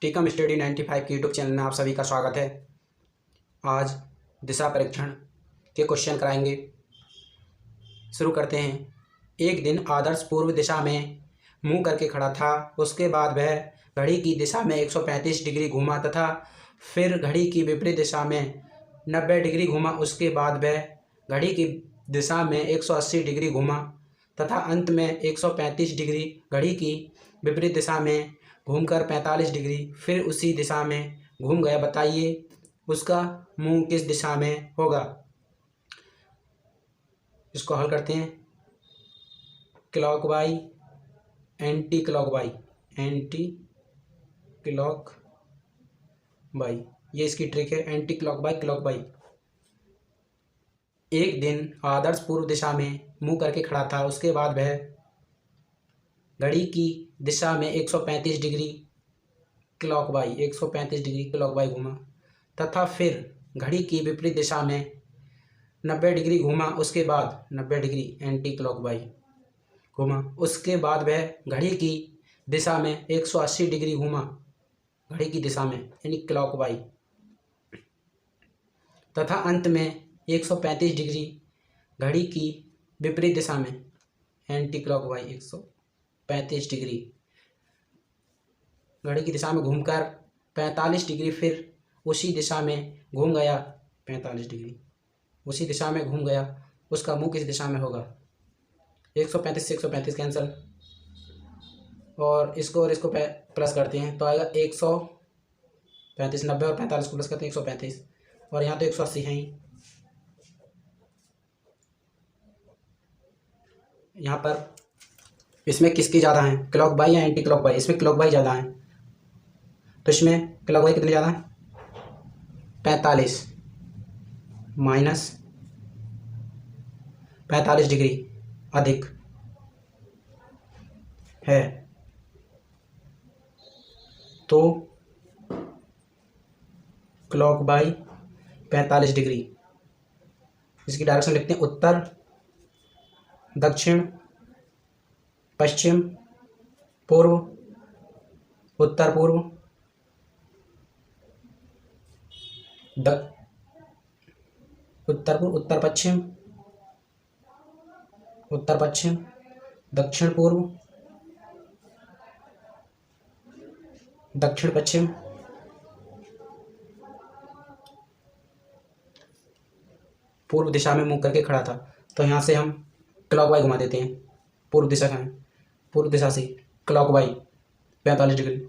Tikam study 95 के YouTube channel में आप सभी का स्वागत है। आज दिशा परीक्षण के क्वेश्चन कराएंगे। शुरू करते हैं। एक दिन आदर्श पूर्व दिशा में मुंह करके खड़ा था। उसके बाद वह घड़ी की दिशा में 135 डिग्री घूमा तथा फिर घड़ी की विपरीत दिशा में 90 डिग्री घूमा। उसके बाद वह घड़ी की दिशा में 180 डिग्री घूमा तथा अंत में 135 डिग्री घड़ी की विपरीत दिशा में घूमकर 45 डिग्री फिर उसी दिशा में घूम गया। बताइए उसका मुंह किस दिशा में होगा। इसको हल करते हैं। Clockwise, anti clockwise, anti clockwise, ये इसकी ट्रिक है। Anti clockwise, clockwise. एक दिन आदर्श पूर्व दिशा में मुंह करके खड़ा था। उसके बाद वह घड़ी की दिशा में 135 डिग्री क्लॉकवाइज 135 डिग्री क्लॉकवाइज घूमा तथा फिर घड़ी की विपरीत दिशा में 90 डिग्री घूमा। उसके बाद 90 डिग्री एंटी क्लॉकवाइज घूमा। उसके बाद वह घड़ी की दिशा में 180 डिग्री घूमा, घड़ी की दिशा में यानी क्लॉकवाइज, तथा अंत में 135 डिग्री घड़ी की विपरीत दिशा में एंटी क्लॉकवाइज 135 डिग्री घड़ी की दिशा में घूमकर 45 डिग्री फिर उसी दिशा में घूम गया। 45 डिग्री उसी दिशा में घूम गया। उसका मुंह किस दिशा में होगा। 135 से 135 कैंसिल और इसको प्लस करते हैं तो आएगा 135। 90 और 45 को प्लस करते हैं 135 और यहाँ तो 180 है ही। यहाँ पर इसमें किसकी ज़्यादा है, क्लॉकवाइज या एंटी क्लॉकवाइज। इसमें क्लॉकवाइज ज़्यादा है तो इसमें क्लॉकवाइज कितने ज़्यादा है। 45 माइनस 45 डिग्री अधिक है तो क्लॉकवाइज 45 डिग्री। इसकी डायरेक्शन लिखते हैं उत्तर, दक्षिण, पश्चिम, पूर्व, उत्तर पूर्व, उत्तर पूर्व, उत्तर पश्चिम, उत्तर पश्चिम, दक्षिण पूर्व, दक्षिण पश्चिम, पूर्व दिशा में मुंह करके खड़ा था तो यहाँ से हम क्लॉकवाइज घुमा देते हैं। पूर्व दिशा का है, पूर्व दिशा से क्लॉकवाइज 45 डिग्री।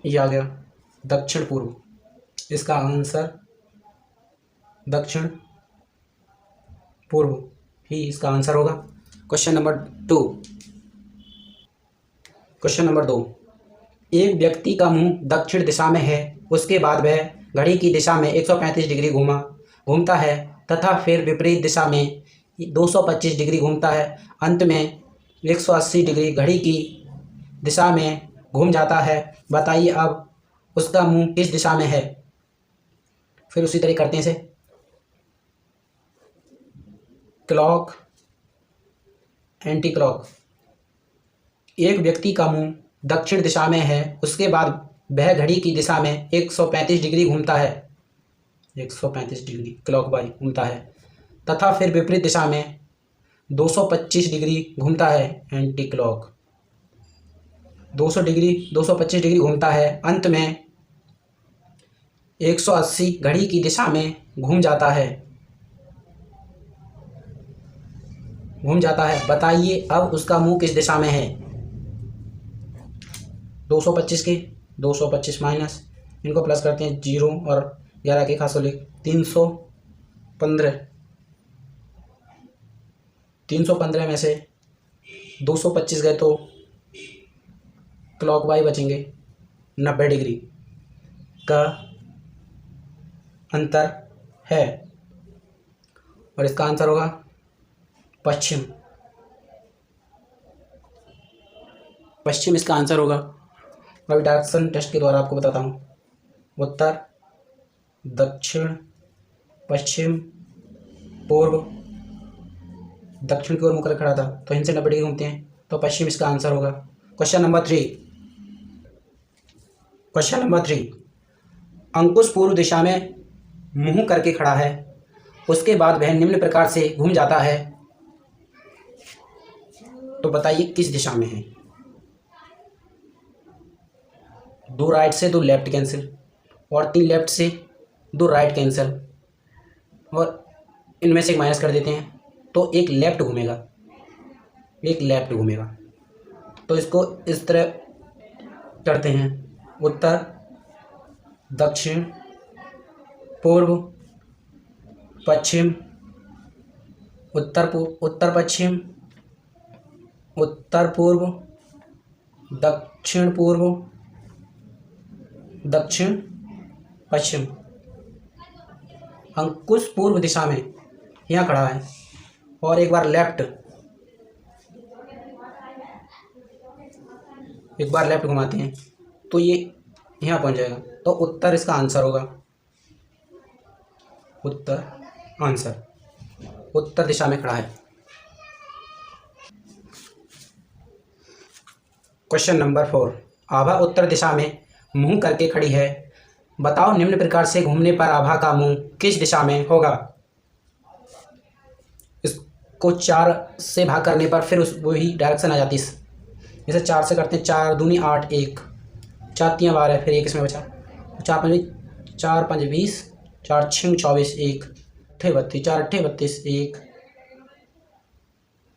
ये आ गया दक्षिण पूर्व। इसका आंसर दक्षिण पूर्व ही इसका आंसर होगा। Question number 2। Question number 2। एक व्यक्ति का मुंह दक्षिण दिशा में है। उसके बाद वह घड़ी की दिशा में 135 डिग्री घूमता है तथा फिर विपरीत दिशा में 225 डिग्री घूमता है। अंत में 180 डिग्री घड़ी की दिशा में घूम जाता है। बताइए अब उसका मुंह किस दिशा में है। फिर उसी तरह करते हैं इसे। Clock, anti clock. एक व्यक्ति का मुंह दक्षिण दिशा में है। उसके बाद वह घड़ी की दिशा में 135 डिग्री घूमता है, 135 डिग्री क्लॉकवाइज घूमता है तथा फिर विपरीत दिशा में 225 डिग्री घूमता है, एंटी क्लॉक। 225 डिग्री घूमता है। अंत में 180 घड़ी की दिशा में घूम जाता है। बताइए अब उसका मुंह किस दिशा में है। 225 माइनस, इनको प्लस करते हैं 0 और 11 के खास 315 में से 225 गए तो क्लॉकवाइज बचेंगे। 90 डिग्री का अंतर है और इसका आंसर होगा पश्चिम। पश्चिम इसका आंसर होगा। अभी डायरेक्शन टेस्ट के द्वारा आपको बताता हूँ। उत्तर, दक्षिण, पश्चिम, पूर्व, दक्षिण की ओर मुकर खड़ा था तो इनसे 90 डिग्री घूमते हैं तो पश्चिम इसका आंसर होगा। Question number 3। क्वेश्चन नंबर 3, अंकुश पूर्व दिशा में मुंह करके खड़ा है, उसके बाद वह निम्न प्रकार से घूम जाता है, तो बताइए किस दिशा में है। 2 राइट से 2 लेफ्ट कैंसिल, और 3 लेफ्ट से 2 राइट कैंसिल, और इनमें से एक माइनस कर देते हैं, तो एक लेफ्ट घूमेगा, एक लेफ्ट घूमेगा। तो इसको इस तरह करते हैं, उत्तर दक्षिण पूर्व पश्चिम, उत्तर पश्चिम, उत्तर पूर्व, दक्षिण पूर्व, दक्षिण पश्चिम। अंकुश पूर्व दिशा में यहाँ खड़ा है, और एक बार लेफ्ट घुमाते हैं, तो ये यहाँ पहुँच जाएगा। तो उत्तर इसका आंसर होगा, उत्तर आंसर, उत्तर दिशा में खड़ा है। क्वेश्चन नंबर 4, आभा उत्तर दिशा में मुंह करके खड़ी है, बताओ निम्न प्रकार से घूमने पर आभा का मुंह किस दिशा में होगा। इसको 4 से भाग करने पर फिर वही डायरेक्शन आ जाती है। जैसे 4 से करते हैं, 4 दूनी 8, 1 4 3 12, फिर 1 इसमें बचा, 4 5 20, 4 6 24, 1 8 32, 4 8 32, 1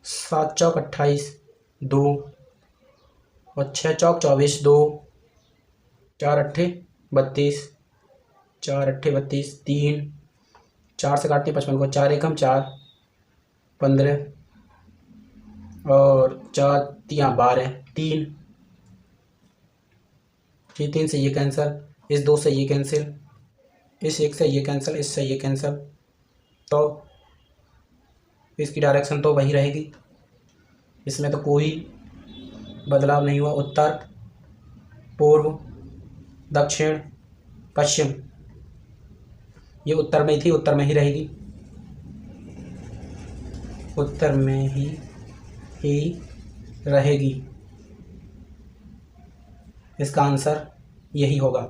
7 चौक 28, 2 और 6 चौक 24, 2 4 8 32, 4 8 32, 3 4 से काटते हैं 55 को, 4 1 4 15, और 4 3 12, 3 3 से ये कैंसिल, इस 2 से ये कैंसिल, इस 1 से ये कैंसिल, इससे ये कैंसिल, तो इसकी डायरेक्शन तो वही रहेगी, इसमें तो कोई बदलाव नहीं हुआ। उत्तर पूर्व दक्षिण पश्चिम, ये उत्तर में थी, उत्तर में ही रहेगी, उत्तर में ही रहेगी, इसका आंसर यही होगा।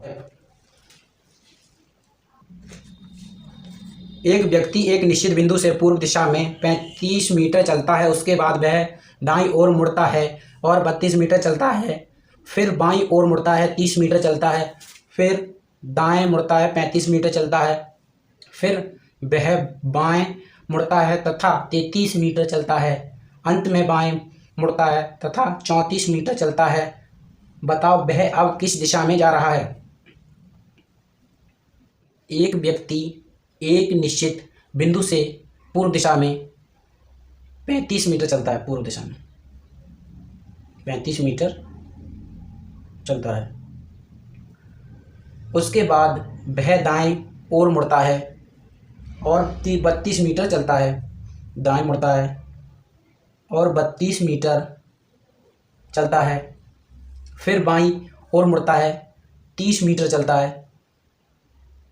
एक व्यक्ति एक निश्चित बिंदु से पूर्व दिशा में 35 मीटर चलता है, उसके बाद वह दाईं ओर मुड़ता है और 32 मीटर चलता है, फिर बाईं ओर मुड़ता है, 30 मीटर चलता है, फिर दाएं मुड़ता है, 35 मीटर चलता है, फिर वह बाएं मुड़ता है तथा 33 मीटर चलता है, अंत में बाएं मुड़ता है तथा 34 मीटर चलता है, बताओ वह अब किस दिशा में जा रहा है। एक व्यक्ति एक निश्चित बिंदु से पूर्व दिशा में 35 मीटर चलता है, पूर्व दिशा में 35 मीटर चलता है, उसके बाद वह दाएं ओर मुड़ता है और 32 मीटर चलता है, दाएं मुड़ता है और 32 मीटर चलता है, फिर बाईं ओर मुड़ता है, 30 मीटर चलता है,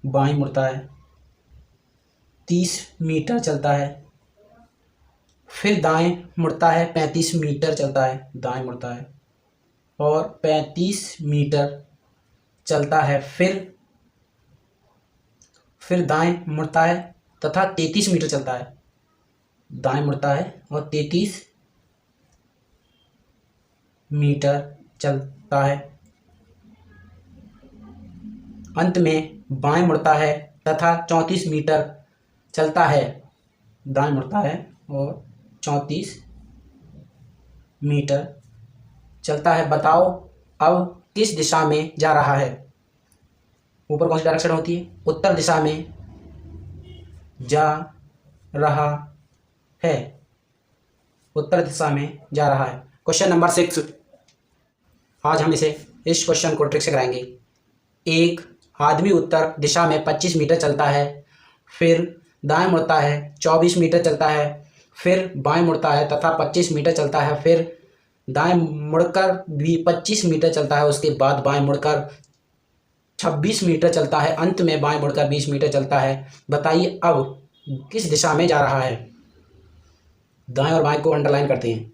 बाईं मुड़ता है, 30 मीटर चलता है, फिर दाएं मुड़ता है, 35 मीटर चलता है, दाएं मुड़ता है और 35 मीटर चलता है, फिर दाएं मुड़ता है तथा 33 मीटर चलता है, दाएं मुड़ता है और 33 मीटर चलता है, अंत में बाएं मुड़ता है तथा 34 मीटर चलता है, दाएं मुड़ता है और 34 मीटर चलता है, बताओ अब किस दिशा में जा रहा है। ऊपर कौन सी डायरेक्शन होती है, उत्तर दिशा में जा रहा है, उत्तर दिशा में जा रहा है। क्वेश्चन नंबर 6, आज हम इस क्वेश्चन को ट्रिक से कराएंगे। एक आदमी उत्तर दिशा में 25 मीटर चलता है, फिर दाएं मुड़ता है, 24 मीटर चलता है, फिर बाएं मुड़ता है तथा 25 मीटर चलता है, फिर दाएं मुड़कर भी 25 मीटर चलता है, उसके बाद बाएं मुड़कर 26 मीटर चलता है, अंत में बाएं मुड़कर 20 मीटर चलता है, बताइए अब किस दिशा में जा रहा है। दाएं और बाएं को अंडरलाइन करते हैं,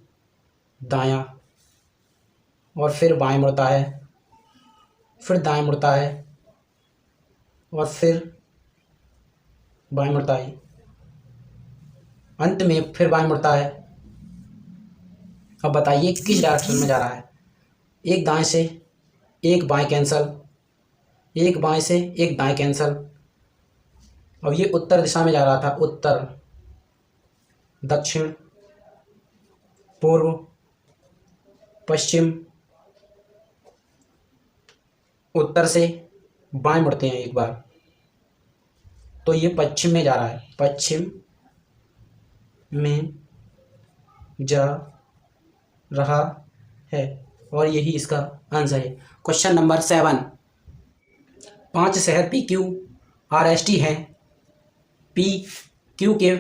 दायां और फिर बाएं मुड़ता है, फिर दाएं मुड़ता है और फिर बाएं मुड़ता है, अंत में फिर बाएं मुड़ता है। अब बताइए किस डायरेक्शन में जा रहा है। एक दाएं से एक बाएं कैंसल, एक बाएं से एक दाएं कैंसल। अब ये उत्तर दिशा में जा रहा था, उत्तर, दक्षिण, पूर्व, पश्चिम। उत्तर से बाएं मुड़ते हैं एक बार, तो ये पश्चिम में जा रहा है, पश्चिम में जा रहा है और यही इसका आंसर है। क्वेश्चन नंबर 7, 5 शहर PQRST हैं। P Q के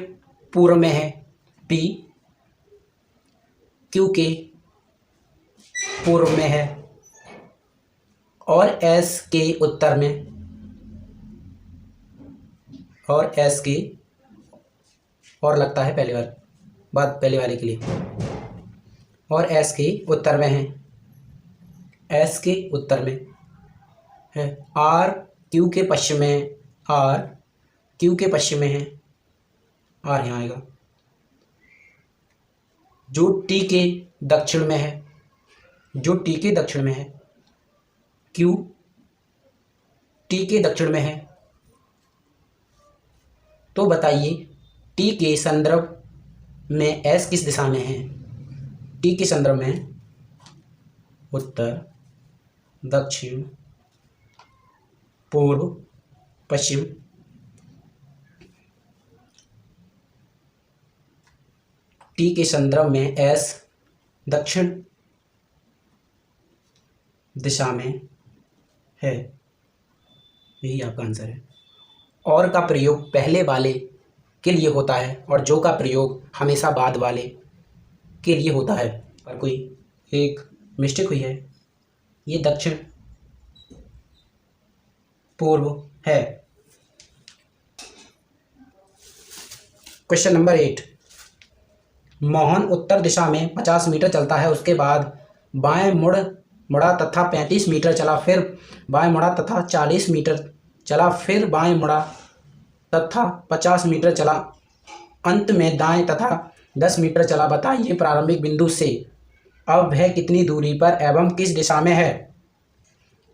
पूर्व में है, P Q के पूर्व में है और S के उत्तर में, और S के, और लगता है पहली बात पहले वाले के लिए, और S के उत्तर में है, S के उत्तर में है। R Q के पश्चिम में, R Q के पश्चिम में है, R यहाँ आएगा। जो T के दक्षिण में है, जो T के दक्षिण में है, Q T के दक्षिण में है। तो बताइए T के संदर्भ में S किस दिशा में है। T के संदर्भ में उत्तर, दक्षिण, पूर्व, पश्चिम। T के संदर्भ में S दक्षिण दिशा में है, यही आपका आंसर है। और का प्रयोग पहले वाले के लिए होता है और जो का प्रयोग हमेशा बाद वाले के लिए होता है। पर कोई एक मिस्टेक हुई है, ये दक्षिण पूर्व है। क्वेश्चन नंबर 8, मोहन उत्तर दिशा में 50 मीटर चलता है, उसके बाद बाएं मुड़ा तथा 35 मीटर चला, फिर बाएं मुड़ा तथा 40 मीटर चला, फिर बाएं मुड़ा तथा 50 मीटर चला, अंत में दाएं तथा 10 मीटर चला। बताइए प्रारंभिक बिंदु से अब वह कितनी दूरी पर एवं किस दिशा में है।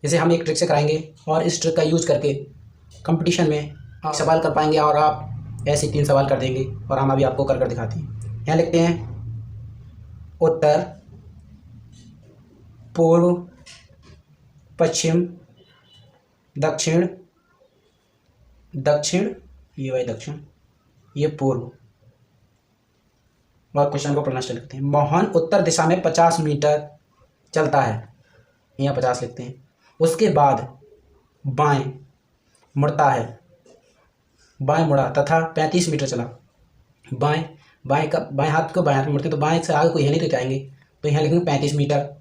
इसे हम एक ट्रिक से कराएंगे और इस ट्रिक का यूज करके कंपटीशन में आप सवाल कर पाएंगे और आप ऐसे 3 सवाल कर देंगे और हम अभी आपको कर दिखाते हैं। यहाँ लिखते हैं उत्तर, पूर्व, पश्चिम, दक्षिण, दक्षिण, ये वही दक्षिण, ये पूर्व। और क्वेश्चन को प्रश्न लिखते हैं। मोहन उत्तर दिशा में 50 मीटर चलता है, यहाँ 50 लिखते हैं, उसके बाद बाएं मुड़ता है, बाएं मुड़ा तथा 35 मीटर चला। बाएं हाथ को बाएं हाथ में मुड़ते हैं, तो बाएं से आगे कोई है नहीं तो जाएंगे, तो यहाँ लिखेंगे 35 मीटर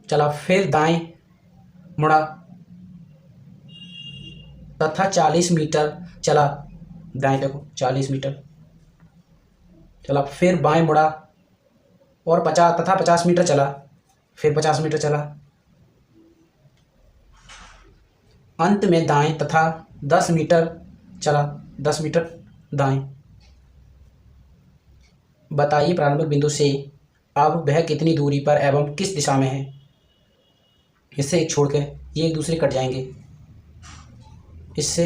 चला, फिर दाएं मुड़ा तथा 40 मीटर चला, दाएं देखो 40 मीटर चला, फिर बाएं मुड़ा और 50 मीटर चला, फिर 50 मीटर चला, अंत में दाएं तथा 10 मीटर चला, 10 मीटर दाएं। बताइए प्रारंभिक बिंदु से अब वह कितनी दूरी पर एवं किस दिशा में है। इससे एक छोड़ के ये एक दूसरे कट जाएंगे, इससे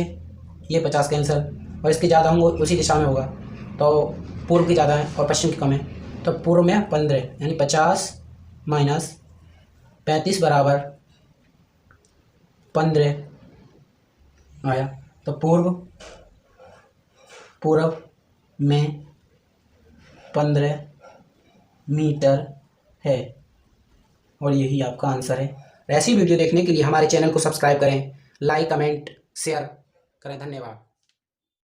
ये 50 कैंसिल और इसके ज़्यादा होंगे उसी दिशा में होगा, तो पूर्व की ज़्यादा है और पश्चिम की कम है, तो पूर्व में 15 यानी 50 माइनस 35 बराबर 15 आया। तो पूर्व में 15 मीटर है और यही आपका आंसर है। ऐसी वीडियो देखने के लिए हमारे चैनल को सब्सक्राइब करें, लाइक कमेंट शेयर करें। धन्यवाद।